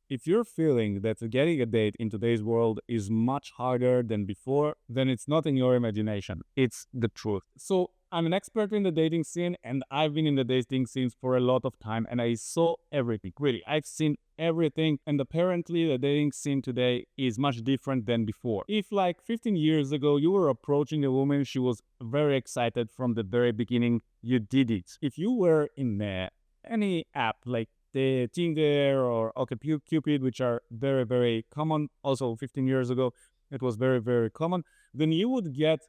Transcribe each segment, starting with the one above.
if you're feeling that getting a date in today's world is much harder than before, then it's not in your imagination. It's the truth. So I'm an expert in the dating scene, and I've been in the dating scene for a lot of time, and I saw everything. Really, I've seen everything, and apparently the dating scene today is much different than before. If like 15 years ago you were approaching a woman, she was very excited from the very beginning, you did it. If you were in any app like the Tinder or OkCupid, which are very, very common. Also, 15 years ago, it was very, very common. Then you would get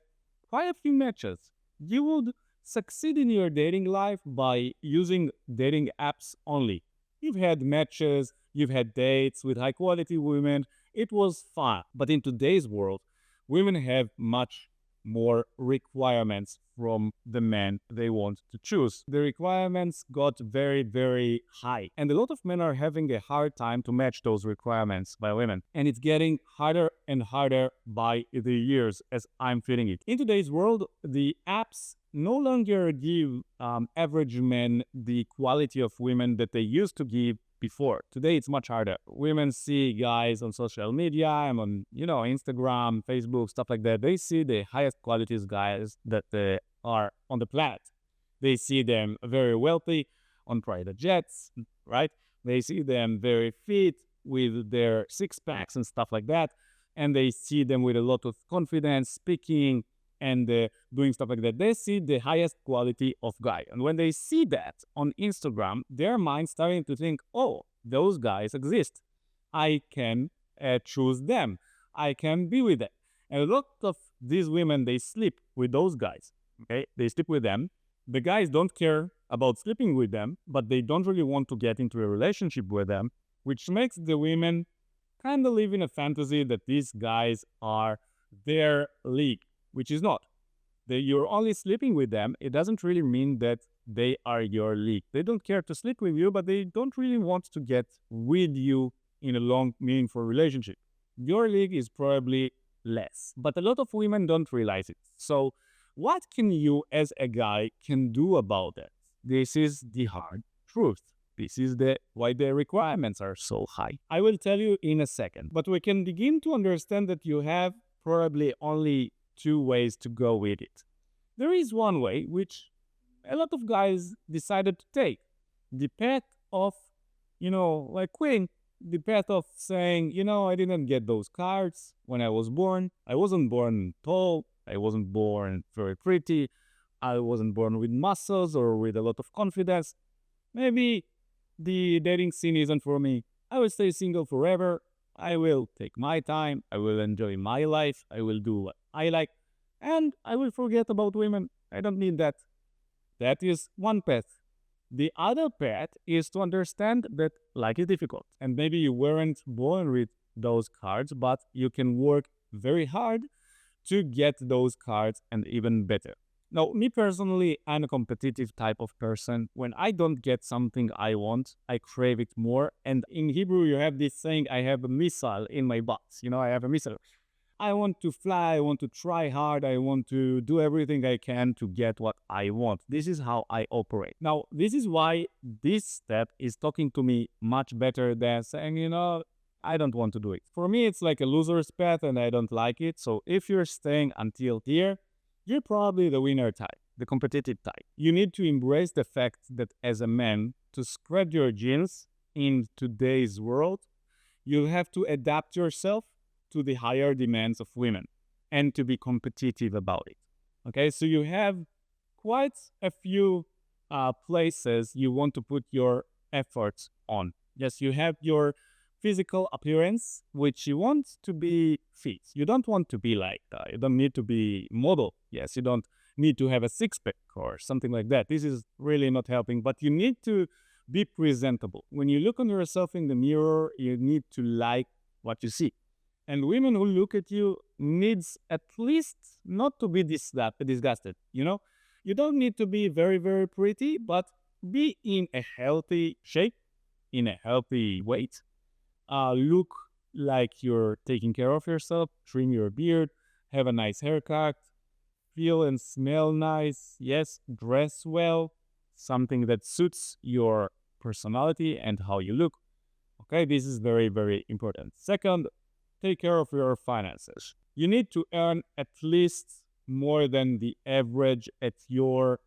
quite a few matches. You would succeed in your dating life by using dating apps only. You've had matches, you've had dates with high quality women. It was fun. But in today's world, women have much more requirements from the men they want to choose. The requirements got very, very high. And a lot of men are having a hard time to match those requirements by women. And it's getting harder and harder by the years as I'm feeling it. In today's world, the apps no longer give average men the quality of women that they used to give before. Today, it's much harder. Women see guys on social media and on, Instagram, Facebook, stuff like that. They see the highest qualities guys that are on the planet. They see them very wealthy on private jets, right? They see them very fit with their six packs and stuff like that. And they see them with a lot of confidence, speaking and doing stuff like that. They see the highest quality of guy. And when they see that on Instagram, their mind starting to think, oh, those guys exist. I can choose them. I can be with them. And a lot of these women, they sleep with those guys. Okay, they sleep with them. The guys don't care about sleeping with them, but they don't really want to get into a relationship with them, which makes the women kind of live in a fantasy that these guys are their league, which is not. You're only sleeping with them. It doesn't really mean that they are your league. They don't care to sleep with you, but they don't really want to get with you in a long, meaningful relationship. Your league is probably less, but a lot of women don't realize it. So what can you as a guy can do about that? This is the hard truth. This is why the requirements are so high. I will tell you in a second, but we can begin to understand that you have probably only two ways to go with it. There is one way which a lot of guys decided to take. The path of, like quitting. The path of saying, I didn't get those cards when I was born. I wasn't born tall. I wasn't born very pretty. I wasn't born with muscles or with a lot of confidence. Maybe the dating scene isn't for me. I will stay single forever. I will take my time. I will enjoy my life. I will do what I like. And I will forget about women. I don't need that. That is one path. The other path is to understand that life is difficult. And maybe you weren't born with those cards, but you can work very hard to get those cards and even better. Now, me personally, I'm a competitive type of person. When I don't get something I want, I crave it more. And in Hebrew, you have this saying, I have a missile in my butt. I have a missile. I want to fly, I want to try hard, I want to do everything I can to get what I want. This is how I operate. Now, this is why this step is talking to me much better than saying, I don't want to do it. For me, it's like a loser's path and I don't like it. So if you're staying until here, you're probably the winner type, the competitive type. You need to embrace the fact that as a man, to spread your genes in today's world, you have to adapt yourself to the higher demands of women and to be competitive about it. Okay, so you have quite a few places you want to put your efforts on. Yes, you have your physical appearance, which you want to be fit. You don't want to be like that. You don't need to be model. Yes, you don't need to have a six-pack or something like that. This is really not helping, but you need to be presentable. When you look on yourself in the mirror, you need to like what you see. And women who look at you needs at least not to be disgusted, You don't need to be very, very pretty, but be in a healthy shape, in a healthy weight. Look like you're taking care of yourself, trim your beard, have a nice haircut, feel and smell nice. Yes, dress well, something that suits your personality and how you look. Okay, this is very, very important. Second, take care of your finances. You need to earn at least more than the average at your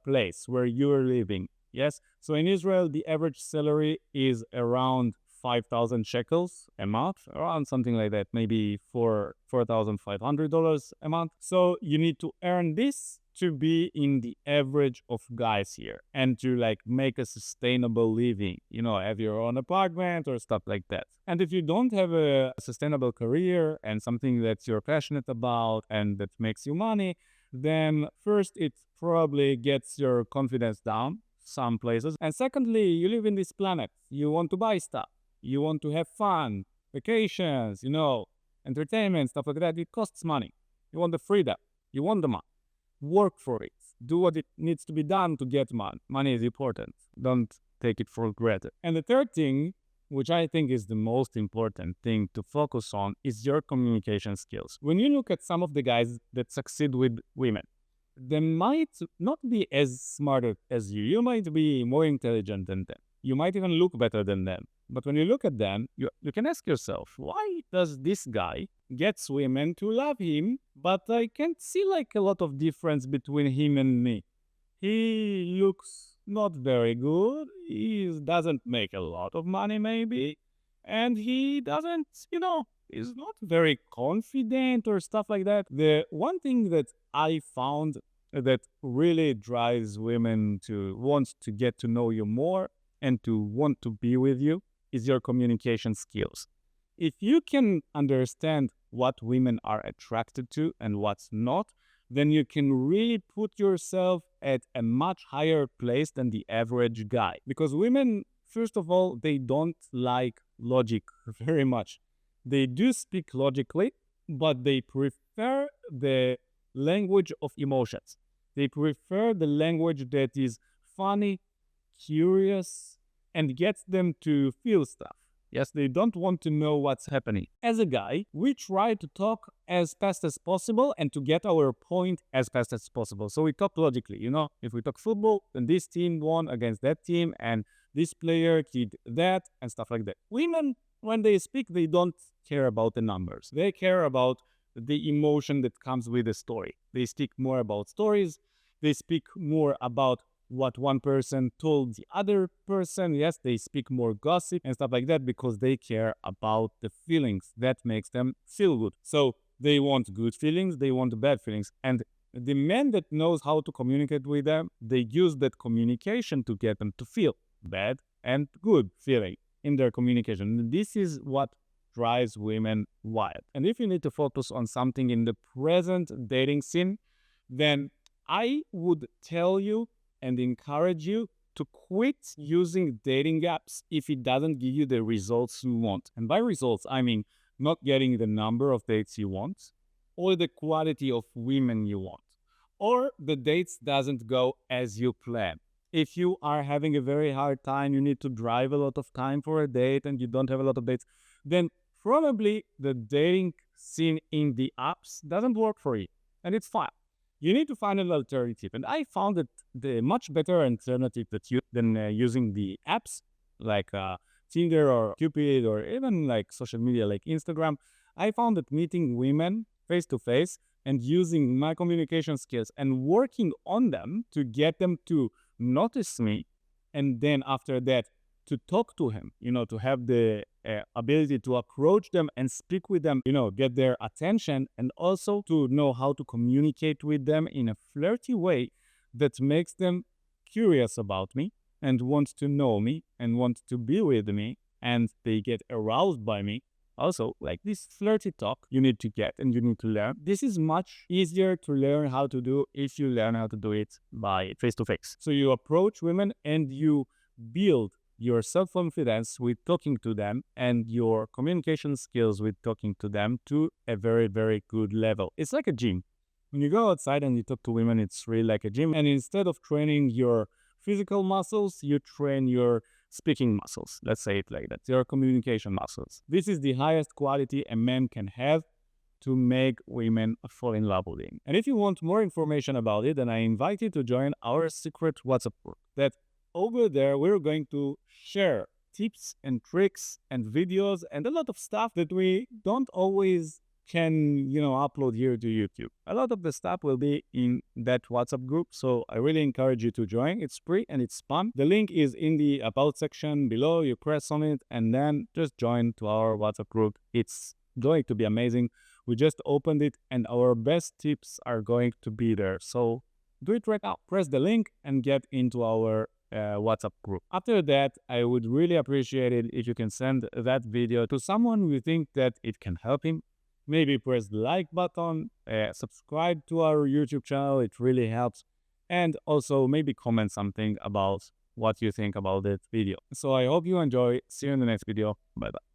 place where you're living. Yes. So in Israel, the average salary is around 5,000 shekels a month, around something like that, maybe $4,500 a month. So you need to earn this to be in the average of guys here and to like make a sustainable living, have your own apartment or stuff like that. And if you don't have a sustainable career and something that you're passionate about and that makes you money, then first it probably gets your confidence down some places. And secondly, you live in this planet. You want to buy stuff. You want to have fun, vacations, entertainment, stuff like that. It costs money. You want the freedom. You want the money. Work for it. Do what it needs to be done to get money. Money is important. Don't take it for granted. And the third thing, which I think is the most important thing to focus on, is your communication skills. When you look at some of the guys that succeed with women, they might not be as smart as you. You might be more intelligent than them. You might even look better than them. But when you look at them, you can ask yourself, why does this guy gets women to love him, but I can't see like a lot of difference between him and me? He looks not very good. He doesn't make a lot of money maybe. And he doesn't, is not very confident or stuff like that. The one thing that I found that really drives women to want to get to know you more and to want to be with you is your communication skills. If you can understand what women are attracted to and what's not, then you can really put yourself at a much higher place than the average guy. Because women, first of all, they don't like logic very much. They do speak logically, but they prefer the language of emotions. They prefer the language that is funny, curious, and gets them to feel stuff. Yes, they don't want to know what's happening. As a guy, we try to talk as fast as possible and to get our point as fast as possible. So we talk logically, if we talk football, then this team won against that team and this player did that and stuff like that. Women, when they speak, they don't care about the numbers. They care about the emotion that comes with the story. They speak more about stories. They speak more about what one person told the other person. Yes, they speak more gossip and stuff like that because they care about the feelings that makes them feel good. So they want good feelings, they want bad feelings. And the man that knows how to communicate with them, they use that communication to get them to feel bad and good feeling in their communication. This is what drives women wild. And if you need to focus on something in the present dating scene, then I would tell you and encourage you to quit using dating apps if it doesn't give you the results you want. And by results, I mean not getting the number of dates you want, or the quality of women you want, or the dates doesn't go as you plan. If you are having a very hard time, you need to drive a lot of time for a date and you don't have a lot of dates, then probably the dating scene in the apps doesn't work for you. And it's fine. You need to find an alternative. And I found that the much better alternative than using the apps like Tinder or Cupid or even like social media like Instagram. I found that meeting women face to face and using my communication skills and working on them to get them to notice me. And then after that, to talk to him, to have the ability to approach them and speak with them, get their attention, and also to know how to communicate with them in a flirty way that makes them curious about me and want to know me and want to be with me, and they get aroused by me. Also, like this flirty talk you need to get and you need to learn. This is much easier to learn how to do if you learn how to do it by face-to-face. So you approach women and you build your self-confidence with talking to them and your communication skills with talking to them to a very, very good level. It's like a gym. When you go outside and you talk to women, it's really like a gym. And instead of training your physical muscles, you train your speaking muscles. Let's say it like that, your communication muscles. This is the highest quality a man can have to make women fall in love with him. And if you want more information about it, then I invite you to join our secret WhatsApp group that over there, we're going to share tips and tricks and videos and a lot of stuff that we don't always can, upload here to YouTube. A lot of the stuff will be in that WhatsApp group. So I really encourage you to join. It's free and it's fun. The link is in the about section below. You press on it and then just join to our WhatsApp group. It's going to be amazing. We just opened it and our best tips are going to be there. So do it right now. Press the link and get into our WhatsApp group. After that, I would really appreciate it if you can send that video to someone you think that it can help him. Maybe press the like button, subscribe to our YouTube channel. It really helps. And also maybe comment something about what you think about that video. So I hope you enjoy. See you in the next video. Bye bye.